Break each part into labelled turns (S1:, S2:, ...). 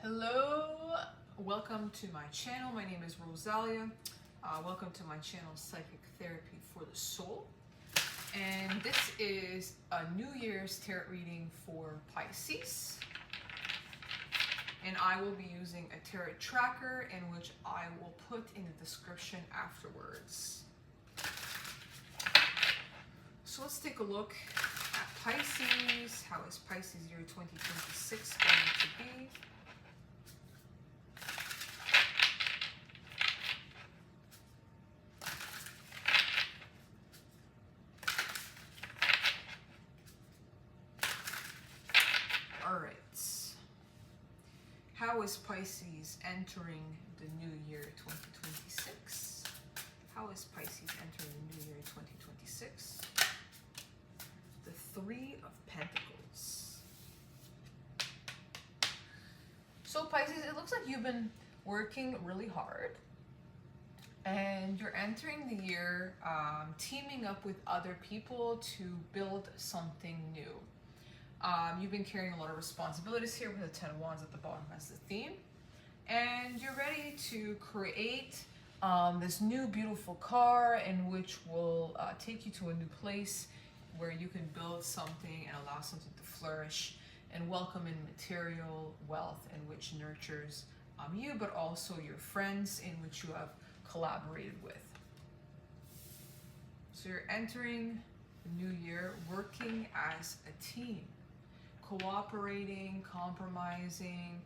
S1: Hello, welcome to my channel. My name is Rozalia. Welcome to my channel, Psychic Therapy for the Soul. And this is a New Year's tarot reading for Pisces. And I will be using a tarot tracker in which I will put in the description afterwards. So let's take a look at Pisces. How is Pisces year 2026 going to be? Alright, how is Pisces entering the new year 2026? How is Pisces entering the new year 2026? The Three of Pentacles. So Pisces, it looks like you've been working really hard and you're entering the year teaming up with other people to build something new. You've been carrying a lot of responsibilities here with the Ten of Wands at the bottom as the theme. And you're ready to create this new beautiful car in which will take you to a new place where you can build something and allow something to flourish and welcome in material wealth in which nurtures you, but also your friends in which you have collaborated with. So you're entering the new year working as a team. Cooperating, compromising,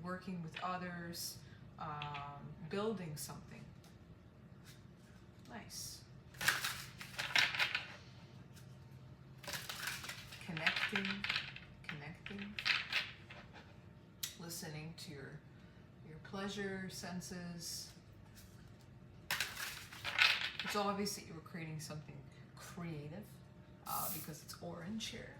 S1: working with others, building something. Nice. Connecting, listening to your pleasure senses. It's obvious that you were creating something creative because it's orange here.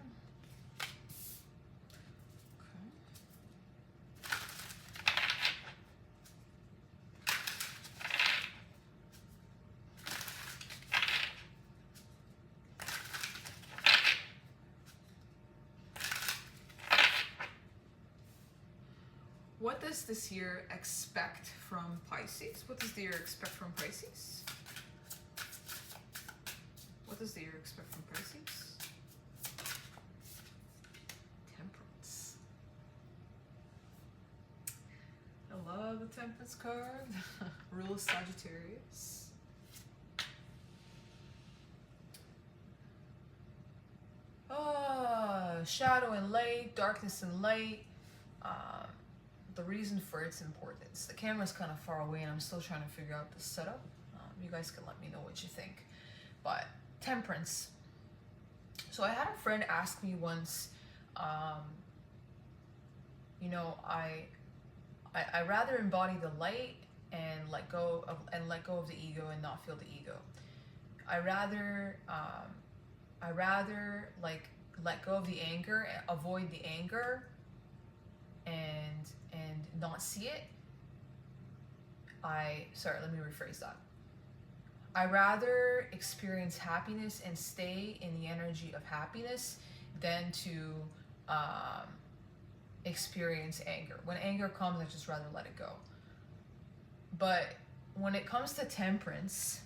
S1: What does this year expect from Pisces? What does the year expect from Pisces? What does the year expect from Pisces? Temperance. I love the Temperance card. Rule of Sagittarius. Shadow and light, darkness and light. The reason for its importance. The camera's kind of far away and I'm still trying to figure out the setup. You guys can let me know what you think. But Temperance. So I had a friend ask me once, you know, I rather embody the light and let go of the ego and not feel the ego. I rather like let go of the anger, avoid the anger, and not see it. Sorry, let me rephrase that. I rather experience happiness and stay in the energy of happiness than to experience anger. When anger comes, I just rather let it go. But when it comes to Temperance,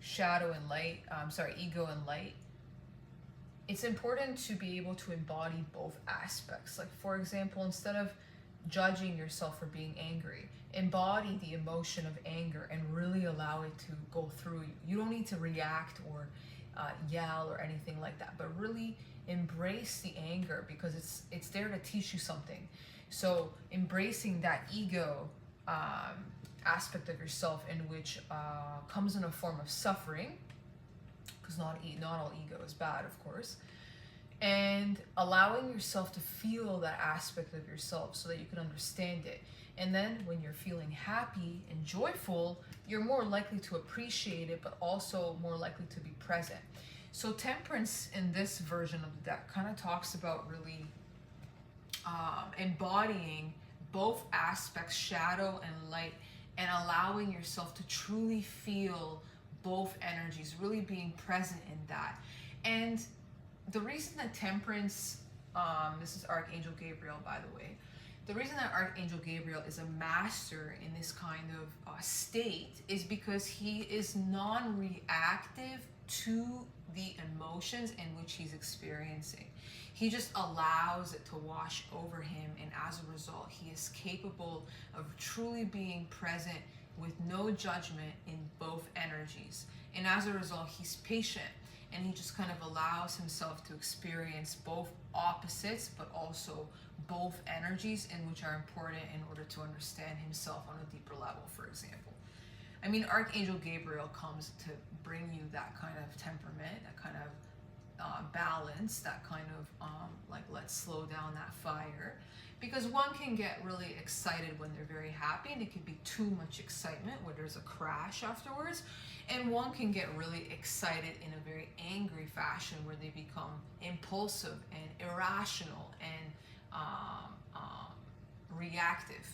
S1: shadow and light, ego and light, it's important to be able to embody both aspects. Like, for example, instead of judging yourself for being angry, embody the emotion of anger and really allow it to go through you. You don't need to react or yell or anything like that, but really embrace the anger because it's there to teach you something. So embracing that ego aspect of yourself, in which comes in a form of suffering, because not all ego is bad, of course, and allowing yourself to feel that aspect of yourself so that you can understand it. And then when you're feeling happy and joyful, you're more likely to appreciate it, but also more likely to be present. So Temperance in this version of the deck kind of talks about really embodying both aspects, shadow and light, and allowing yourself to truly feel both energies, really being present in that. And the reason that Temperance, this is Archangel Gabriel, by the way, The reason that Archangel Gabriel is a master in this kind of state is because he is non-reactive to the emotions in which he's experiencing. He just allows it to wash over him, and as a result, he is capable of truly being present with no judgment in both energies. And as a result, he's patient, and he just kind of allows himself to experience both opposites, but also both energies, in which are important in order to understand himself on a deeper level, for example. I mean, Archangel Gabriel comes to bring you that kind of temperament, that kind of balance, that kind of like, let's slow down that fire. Because one can get really excited when they're very happy, and it can be too much excitement where there's a crash afterwards. And one can get really excited in a very angry fashion where they become impulsive and irrational and reactive.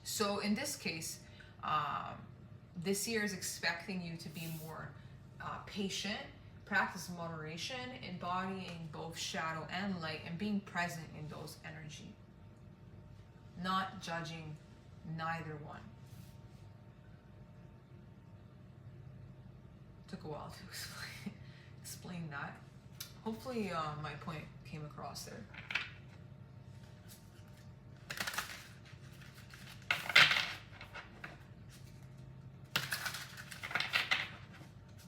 S1: So in this case, this year is expecting you to be more patient, practice moderation, embodying both shadow and light, and being present in those energy, not judging neither one. Took a while to explain that. Hopefully my point came across there.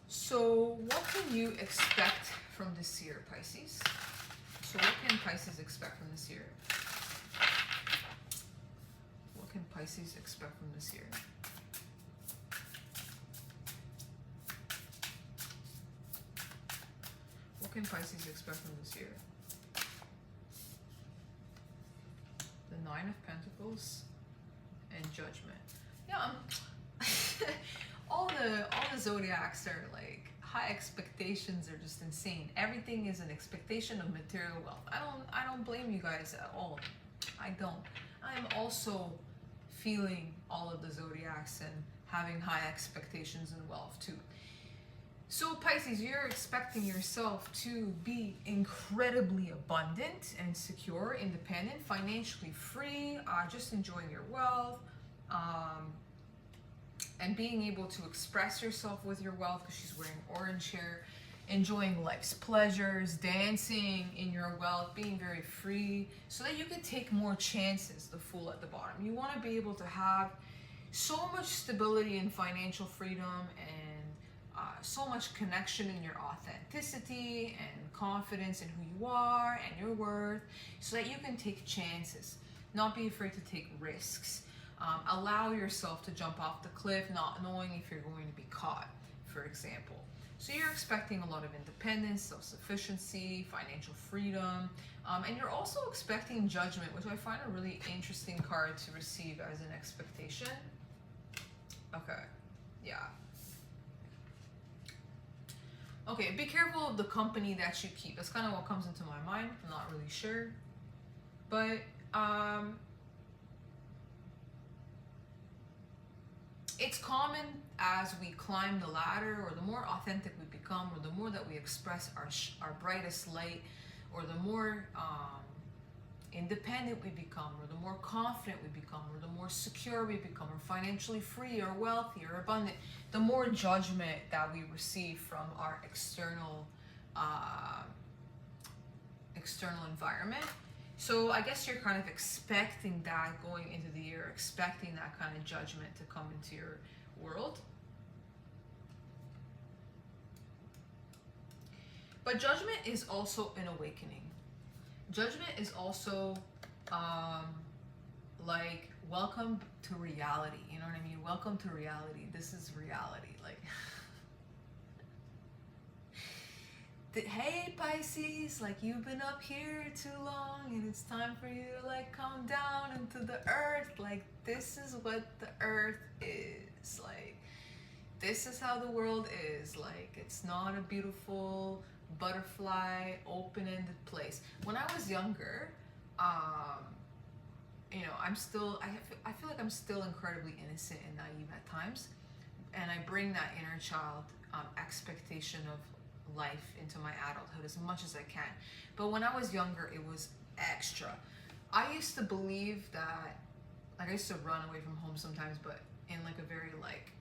S1: So what can you expect from this year, Pisces? So what can Pisces expect from this year? What can Pisces expect from this year? What can Pisces expect from this year? The Nine of Pentacles and Judgment. Yeah, all the zodiacs are like, high expectations are just insane. Everything is an expectation of material wealth. I don't blame you guys at all. I don't. I'm also feeling all of the zodiacs and having high expectations in wealth too. So Pisces, you're expecting yourself to be incredibly abundant and secure, independent, financially free, just enjoying your wealth, and being able to express yourself with your wealth, because she's wearing orange here, enjoying life's pleasures, dancing in your wealth, being very free, so that you can take more chances, the Fool at the bottom. You want to be able to have so much stability and financial freedom, and so much connection in your authenticity and confidence in who you are and your worth, so that you can take chances, not be afraid to take risks. Allow yourself to jump off the cliff, not knowing if you're going to be caught, for example. So you're expecting a lot of independence, self-sufficiency, financial freedom, and you're also expecting judgment, which I find a really interesting card to receive as an expectation. Okay, yeah. Okay, be careful of the company that you keep. That's kind of what comes into my mind. I'm not really sure. But it's common as we climb the ladder, or the more authentic we become, or the more that we express our brightest light, or the more independent we become, or the more confident we become, or the more secure we become, or financially free, or wealthy, or abundant, the more judgment that we receive from our external environment. So I guess you're kind of expecting that going into the year, expecting that kind of judgment to come into your world. But judgment is also an awakening. Judgment is also like, welcome to reality. You know what I mean? Welcome to reality. This is reality. Like, hey Pisces, like, you've been up here too long, and it's time for you to like come down into the earth. Like, this is what the earth is. Like, this is how the world is. Like, it's not a beautiful butterfly open-ended place. When I was younger, you know, I feel like I'm still incredibly innocent and naive at times, and I bring that inner child expectation of life into my adulthood as much as I can. But when I was younger, it was extra. I used to believe that, like, I used to run away from home sometimes, but in like a very like,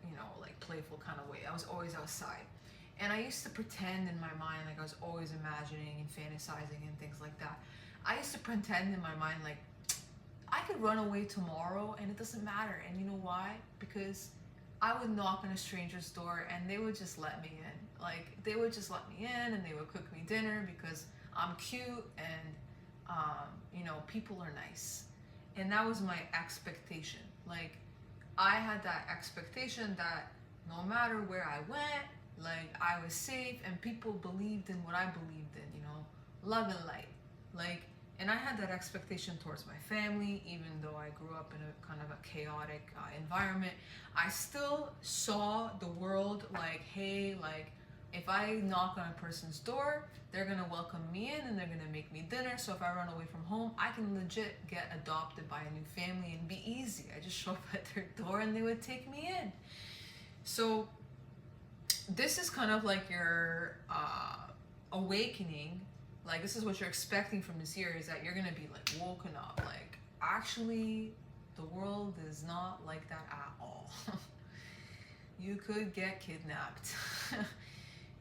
S1: you know, like playful kind of way. I was always outside. And I used to pretend in my mind, like I was always imagining and fantasizing and things like that. I used to pretend in my mind, like, I could run away tomorrow and it doesn't matter. And you know why? Because I would knock on a stranger's door and they would just let me in. Like, they would just let me in and they would cook me dinner because I'm cute and, you know, people are nice. And that was my expectation. Like, I had that expectation that no matter where I went, like, I was safe and people believed in what I believed in, you know, love and light. Like, and I had that expectation towards my family, even though I grew up in a kind of a chaotic environment. I still saw the world like, hey, like, if I knock on a person's door, they're gonna welcome me in and they're gonna make me dinner. So if I run away from home, I can legit get adopted by a new family and be easy. I just show up at their door and they would take me in. So this is kind of like your awakening. Like, this is what you're expecting from this year, is that you're gonna be like woken up. Like, actually, the world is not like that at all. You could get kidnapped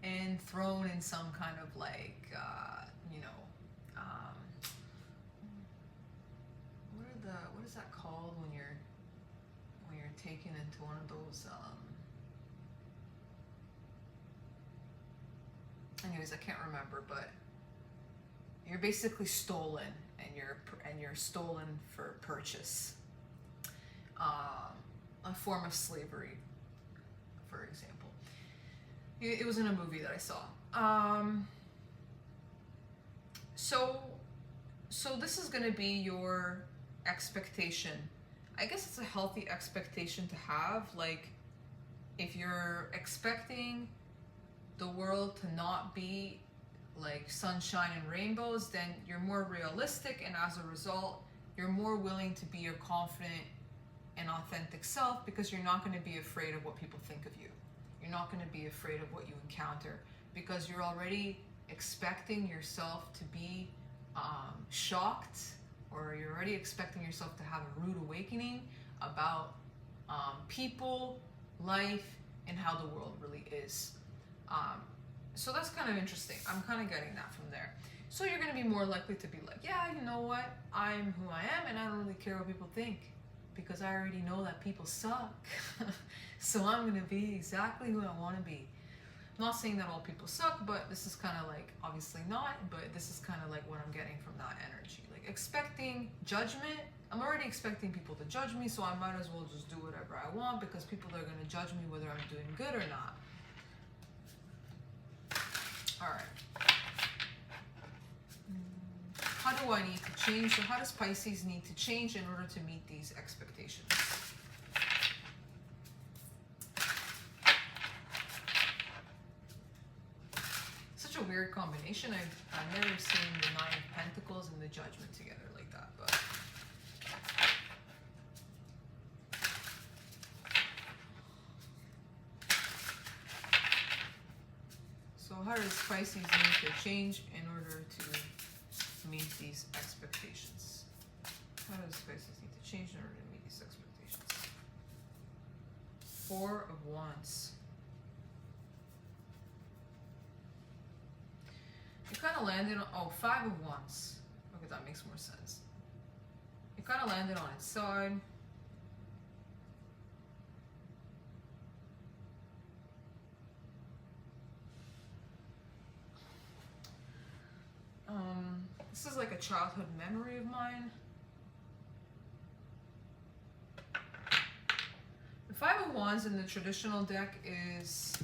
S1: and thrown in some kind of like, you know, what is that called when you're taken into one of those, anyways, I can't remember, but you're basically stolen, and you're stolen for purchase. A form of slavery, for example. It was in a movie that I saw. So this is going to be your expectation. I guess it's a healthy expectation to have. Like, if you're expecting the world to not be like sunshine and rainbows, then you're more realistic, and as a result, you're more willing to be your confident and authentic self, because you're not going to be afraid of what people think of you. You're not going to be afraid of what you encounter, because you're already expecting yourself to be shocked, or you're already expecting yourself to have a rude awakening about people, life, and how the world really is. So that's kind of interesting. I'm kind of getting that from there. So you're going to be more likely to be like, yeah, you know what? I'm who I am, and I don't really care what people think, because I already know that people suck. So I'm going to be exactly who I want to be. I'm not saying that all people suck, but this is kind of like, obviously not, but this is kind of like what I'm getting from that energy. Like, expecting judgment. I'm already expecting people to judge me, so I might as well just do whatever I want, because people are going to judge me whether I'm doing good or not. All right. How do I need to change? So how does Pisces need to change in order to meet these expectations? Such a weird combination. I've never seen the Nine of Pentacles and the Judgment together like that, but so how does Pisces need to change in order to meet these expectations? How does Pisces need to change in order to meet these expectations? Four of Wands. You kind of landed on, Five of Wands. Okay, that makes more sense. You kind of landed on its side. This is like a childhood memory of mine. The Five of Wands in the traditional deck is,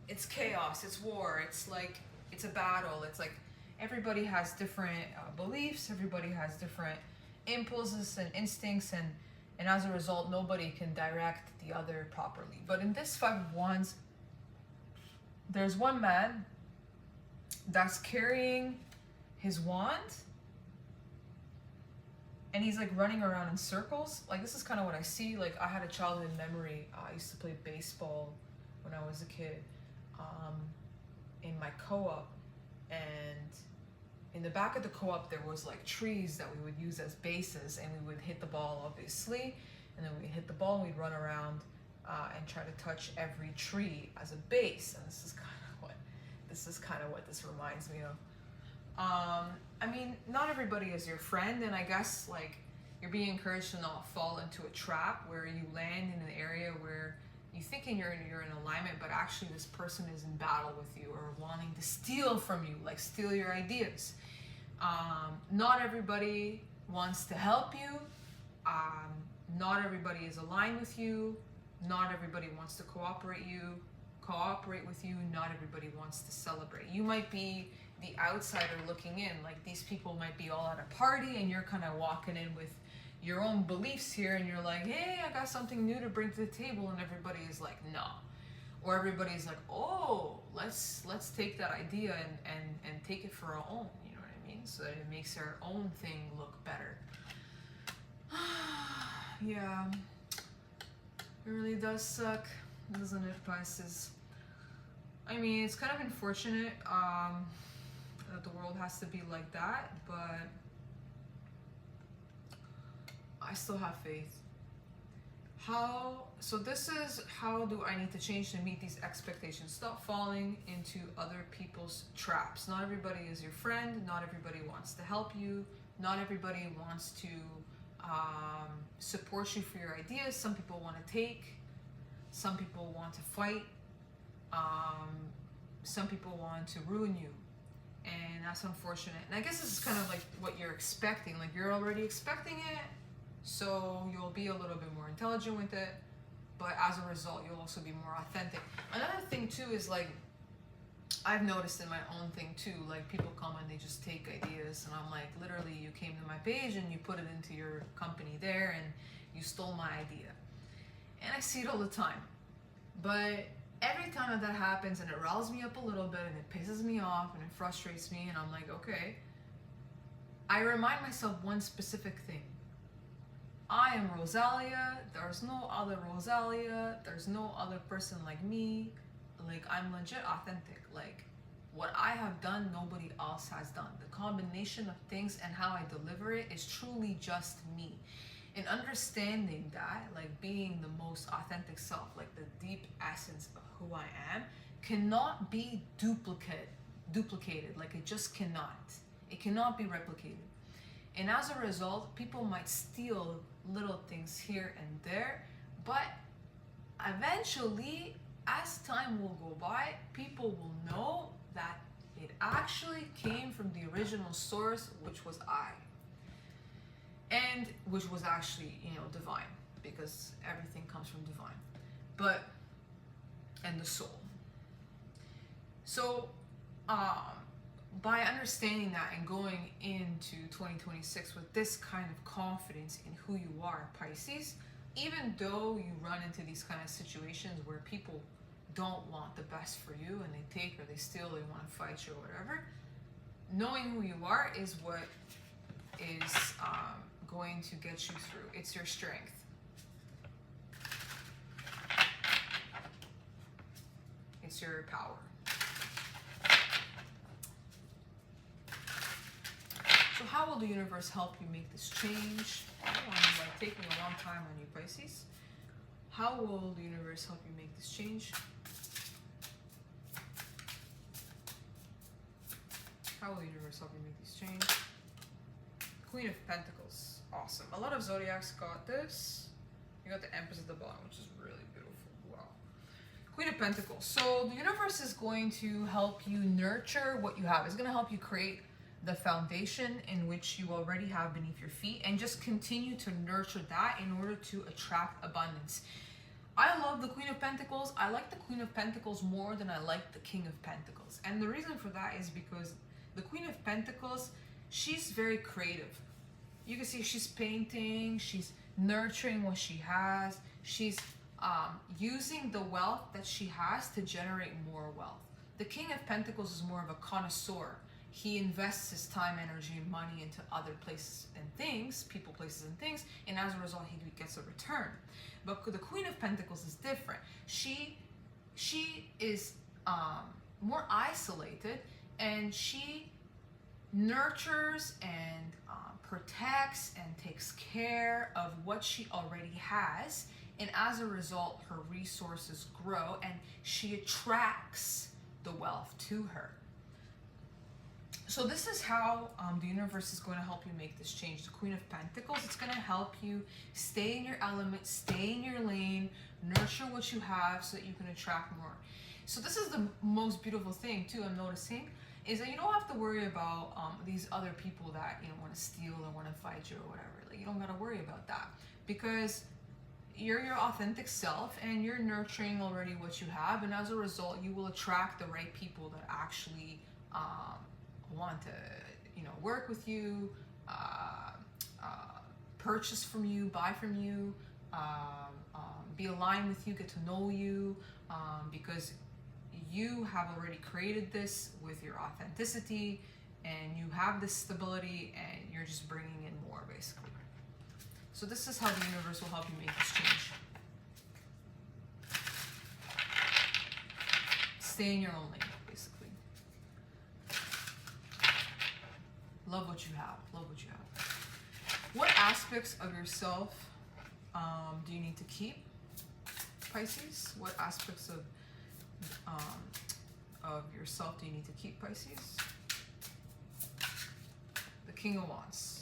S1: it's chaos, it's war, it's like, it's a battle, it's like everybody has different beliefs, everybody has different impulses and instincts, and as a result, nobody can direct the other properly. But in this Five of Wands, there's one man that's carrying his wand, and he's like running around in circles. Like, this is kind of what I see. Like, I had a childhood memory. I used to play baseball when I was a kid, in my co-op, and in the back of the co-op there was like trees that we would use as bases, and we would hit the ball obviously, and then we'd hit the ball and we'd run around and try to touch every tree as a base. And this is kind of what this reminds me of. I mean, not everybody is your friend, and I guess like you're being encouraged to not fall into a trap where you land in an area where you thinking you're in alignment, but actually this person is in battle with you or wanting to steal from you, like steal your ideas. Not everybody wants to help you. Not everybody is aligned with you. Not everybody wants to cooperate with you. Not everybody wants to celebrate. You might be the outsider looking in, like these people might be all at a party and you're kind of walking in with your own beliefs here, and you're like, hey, I got something new to bring to the table, and everybody is like, no. Or everybody's like, oh, let's take that idea and take it for our own, you know what I mean? So that it makes our own thing look better. Yeah, it really does suck, doesn't it, Pisces? I mean, it's kind of unfortunate that the world has to be like that, but I still have faith. So this is how do I need to change to meet these expectations? Stop falling into other people's traps. Not everybody is your friend. Not everybody wants to help you. Not everybody wants to support you for your ideas. Some people want to take. Some people want to fight. Some people want to ruin you. And that's unfortunate. And I guess this is kind of like what you're expecting. Like you're already expecting it. So you'll be a little bit more intelligent with it, but as a result, you'll also be more authentic. Another thing too is like, I've noticed in my own thing too, like people come and they just take ideas, and I'm like, literally you came to my page and you put it into your company there and you stole my idea. And I see it all the time. But every time that happens and it riles me up a little bit and it pisses me off and it frustrates me, and I'm like, okay, I remind myself one specific thing. I am Rozalia, there's no other Rozalia, there's no other person like me. Like, I'm legit authentic. Like, what I have done, nobody else has done. The combination of things and how I deliver it is truly just me. And understanding that, like being the most authentic self, like the deep essence of who I am, cannot be duplicated. Like, it just cannot. It cannot be replicated. And as a result, people might steal little things here and there, but eventually, as time will go by, people will know that it actually came from the original source, which was I. And which was actually, divine, because everything comes from divine. And the soul. So, by understanding that and going into 2026 with this kind of confidence in who you are, Pisces, even though you run into these kind of situations where people don't want the best for you and they take or they steal, they want to fight you or whatever, knowing who you are is what is going to get you through. It's your strength. It's your power. So how will the universe help you make this change? I'm like taking a long time on you, Pisces. How will the universe help you make this change? How will the universe help you make this change? Queen of Pentacles. Awesome. A lot of zodiacs got this. You got the Empress at the bottom, which is really beautiful. Wow. Queen of Pentacles. So the universe is going to help you nurture what you have. It's going to help you create the foundation in which you already have beneath your feet, and just continue to nurture that in order to attract abundance. I love the Queen of Pentacles. I like the Queen of Pentacles more than I like the King of Pentacles. And the reason for that is because the Queen of Pentacles, she's very creative. You can see she's painting, she's nurturing what she has, she's using the wealth that she has to generate more wealth. The King of Pentacles is more of a connoisseur. He invests his time, energy, and money into other places and things, people, places, and things, and as a result, he gets a return. But the Queen of Pentacles is different. She is more isolated, and she nurtures and protects and takes care of what she already has, and as a result her resources grow and she attracts the wealth to her. So this is how the universe is going to help you make this change. The Queen of Pentacles, it's going to help you stay in your element, stay in your lane, nurture what you have so that you can attract more. So this is the most beautiful thing too, I'm noticing, is that you don't have to worry about these other people that, you know, want to steal or want to fight you or whatever. Like, you don't got to worry about that, because you're your authentic self and you're nurturing already what you have, and as a result you will attract the right people that actually want to, you know, work with you, purchase from you, buy from you, be aligned with you, get to know you, because you have already created this with your authenticity, and you have this stability, and you're just bringing in more, basically. So this is how the universe will help you make this change. Stay in your own lane, basically. Love what you have. Love what you have. What aspects of yourself do you need to keep, Pisces? What aspects of yourself do you need to keep, Pisces? The King of Wands.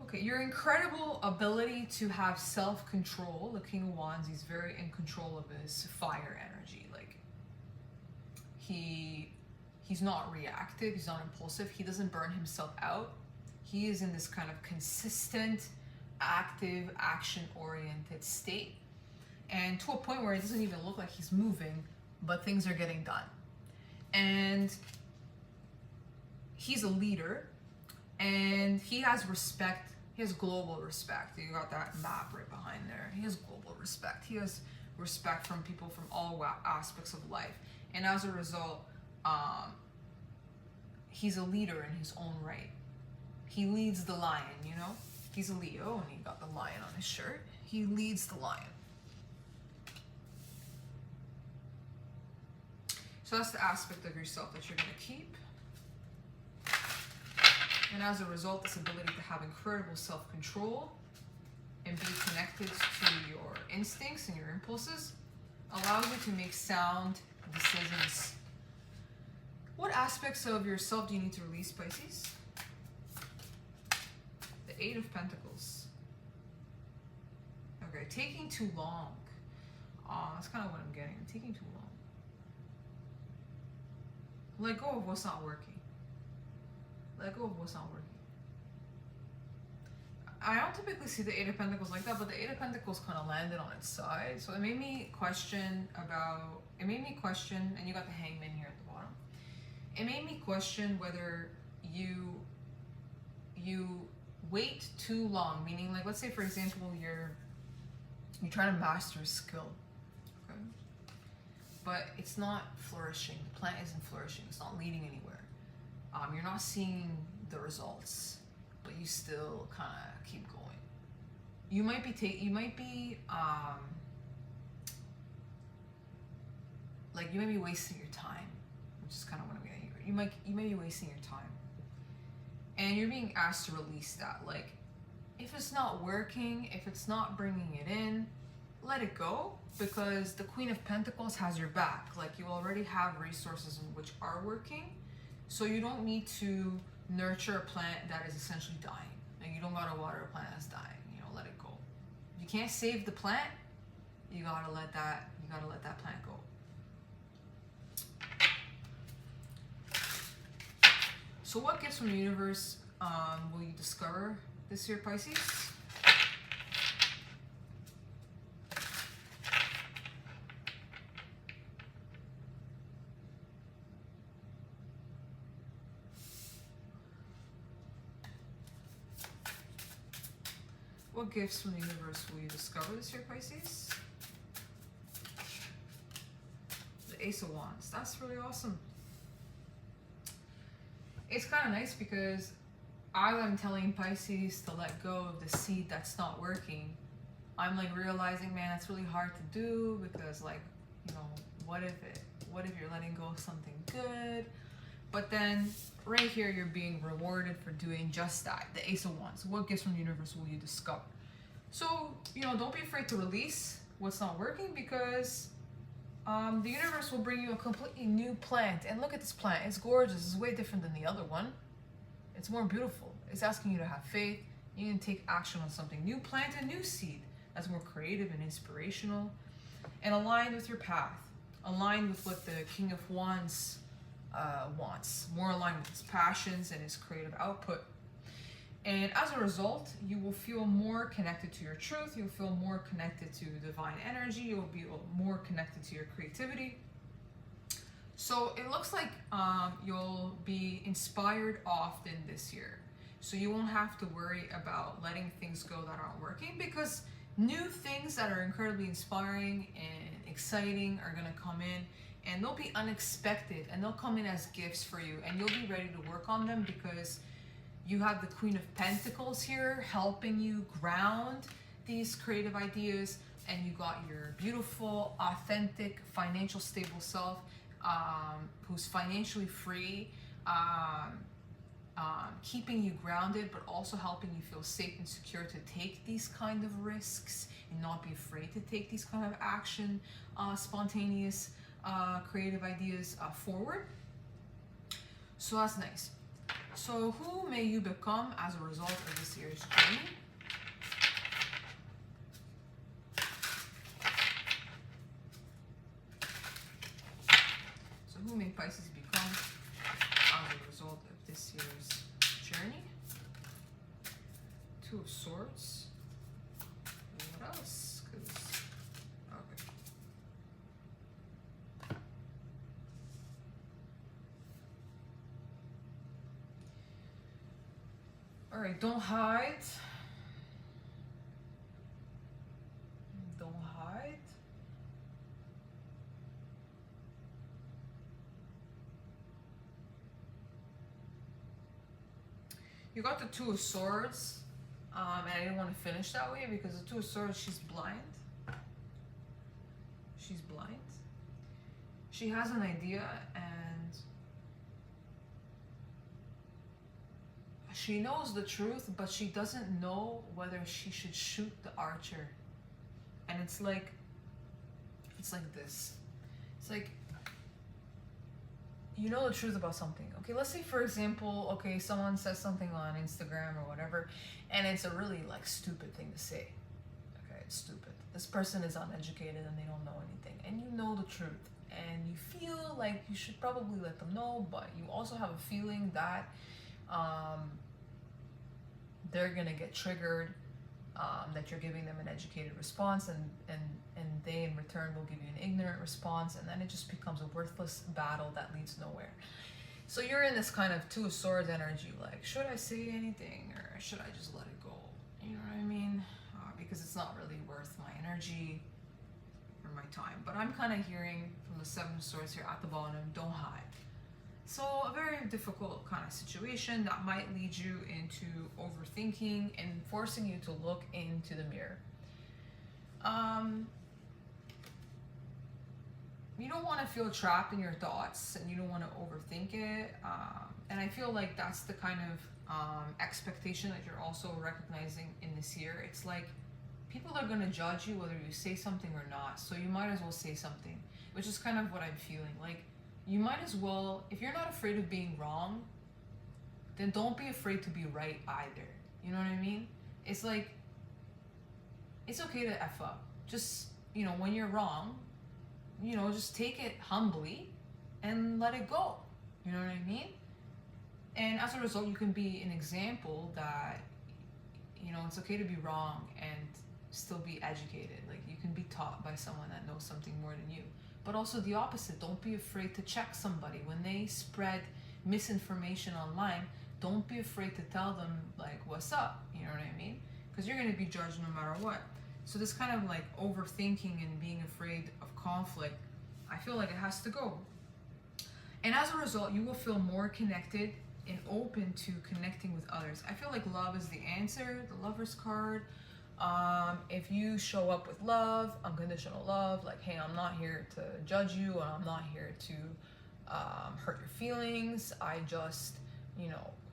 S1: Okay, your incredible ability to have self-control. The King of Wands, he's very in control of his fire energy. Like, he's not reactive, he's not impulsive, he doesn't burn himself out. He is in this kind of consistent, active, action-oriented state. And to a point where it doesn't even look like he's moving, but things are getting done. And he's a leader, and he has respect. He has global respect. You got that map right behind there. He has global respect. He has respect from people from all aspects of life. And as a result, he's a leader in his own right. He leads the lion, you know? He's a Leo, and he got the lion on his shirt. He leads the lion. So that's the aspect of yourself that you're going to keep. And as a result, this ability to have incredible self-control and be connected to your instincts and your impulses allows you to make sound decisions. What aspects of yourself do you need to release, Pisces? The Eight of Pentacles. Okay, taking too long. That's kind of what I'm getting. Taking too long. Let go of what's not working. Let go of what's not working. I don't typically see the Eight of Pentacles like that, but the Eight of Pentacles kind of landed on its side. So it made me question, and you got the Hangman here at the bottom. It made me question whether you wait too long, meaning, like, let's say, for example, you're trying to master a skill, okay? But it's not flourishing. The plant isn't flourishing. It's not leading anywhere. You're not seeing the results, but you still kind of keep going. You might be wasting your time, which is kind of what I'm getting here. You may be wasting your time, and you're being asked to release that. Like, if it's not working, if it's not bringing it in, let it go, because the Queen of Pentacles has your back. Like, you already have resources in which are working, so you don't need to nurture a plant that is essentially dying. And you don't gotta water a plant that's dying. You know, let it go. You can't save the plant. You gotta let that plant go. So what gifts from the universe will you discover this year, Pisces? What gifts from the universe will you discover this year, Pisces? The Ace of Wands. That's really awesome. It's kind of nice because as I'm telling Pisces to let go of the seed that's not working, I'm like realizing, man, it's really hard to do because, like, you know, what if What if you're letting go of something good? But then right here, you're being rewarded for doing just that. The Ace of Wands. What gifts from the universe will you discover? So, don't be afraid to release what's not working, because the universe will bring you a completely new plant. And look at this plant. It's gorgeous. It's way different than the other one. It's more beautiful. It's asking you to have faith. You can take action on something new. Plant a new seed that's more creative and inspirational and aligned with your path. Aligned with what the King of Wands wants. More aligned with his passions and his creative output. And as a result, you will feel more connected to your truth. You'll feel more connected to divine energy. You'll be more connected to your creativity. So it looks like you'll be inspired often this year. So you won't have to worry about letting things go that aren't working, because new things that are incredibly inspiring and exciting are going to come in, and they'll be unexpected, and they'll come in as gifts for you, and you'll be ready to work on them, because you have the Queen of Pentacles here helping you ground these creative ideas, and you got your beautiful, authentic, financial, stable self who's financially free, keeping you grounded, but also helping you feel safe and secure to take these kind of risks and not be afraid to take these kind of action, spontaneous, creative ideas forward. So that's nice. So who may you become as a result of this year's journey? So who may Pisces become as a result of this year's journey? Two of Swords. What else? Okay. All right, don't hide. Don't hide. You got the Two of Swords, and I didn't want to finish that way because the Two of Swords, she's blind. She's blind. She has an idea, and she knows the truth, but she doesn't know whether she should shoot the archer. And it's like this. It's like, you know the truth about something. Okay, let's say for example, okay, someone says something on Instagram or whatever, and it's a really like stupid thing to say. Okay, it's stupid. This person is uneducated and they don't know anything, and you know the truth, and you feel like you should probably let them know, but you also have a feeling that they're gonna get triggered, that you're giving them an educated response, and they in return will give you an ignorant response, and then it just becomes a worthless battle that leads nowhere. So you're in this kind of Two of Swords energy, like, should I say anything or should I just let it go? You know what I mean? Because it's not really worth my energy or my time. But I'm kind of hearing from the Seven of Swords here at the bottom, don't hide. So a very difficult kind of situation that might lead you into overthinking and forcing you to look into the mirror. You don't want to feel trapped in your thoughts, and you don't want to overthink it. And I feel like that's the kind of expectation that you're also recognizing in this year. It's like people are going to judge you whether you say something or not. So you might as well say something, which is kind of what I'm feeling. Like, you might as well, if you're not afraid of being wrong, then don't be afraid to be right either. You know what I mean? It's like, it's okay to F up. Just, when you're wrong, just take it humbly and let it go. You know what I mean? And as a result, you can be an example that, it's okay to be wrong and still be educated. Like, you can be taught by someone that knows something more than you. But also the opposite. Don't be afraid to check somebody. When they spread misinformation online, don't be afraid to tell them, like, what's up? You know what I mean? Because you're going to be judged no matter what. So this kind of like overthinking and being afraid of conflict, I feel like it has to go. And as a result, you will feel more connected and open to connecting with others. I feel like love is the answer, the Lover's card. If you show up with love, unconditional love, like, hey, I'm not here to judge you, and I'm not here to hurt your feelings. I just,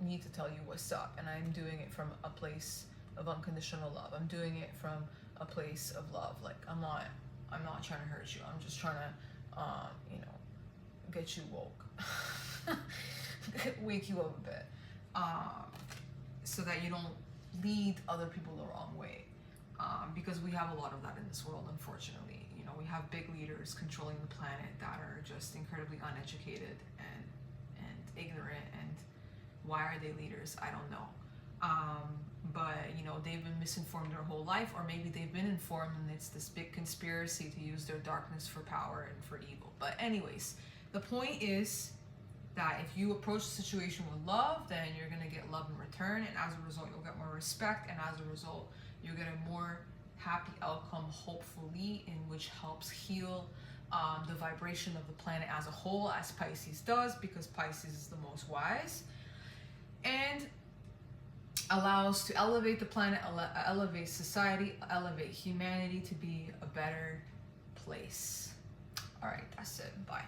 S1: need to tell you what's up, and I'm doing it from a place of unconditional love. I'm doing it from a place of love. Like, I'm not trying to hurt you. I'm just trying to, get you woke, wake you up a bit, so that you don't lead other people the wrong way. Because we have a lot of that in this world, unfortunately. We have big leaders controlling the planet that are just incredibly uneducated and ignorant. And why are they leaders? I don't know. But they've been misinformed their whole life, or maybe they've been informed and it's this big conspiracy to use their darkness for power and for evil. But anyways, the point is that if you approach the situation with love, then you're going to get love in return, and as a result you'll get more respect, and as a result you'll get a more happy outcome, hopefully, in which helps heal the vibration of the planet as a whole, as Pisces does, because Pisces is the most wise, and allows to elevate the planet, elevate society, elevate humanity to be a better place. All right, that's it. Bye.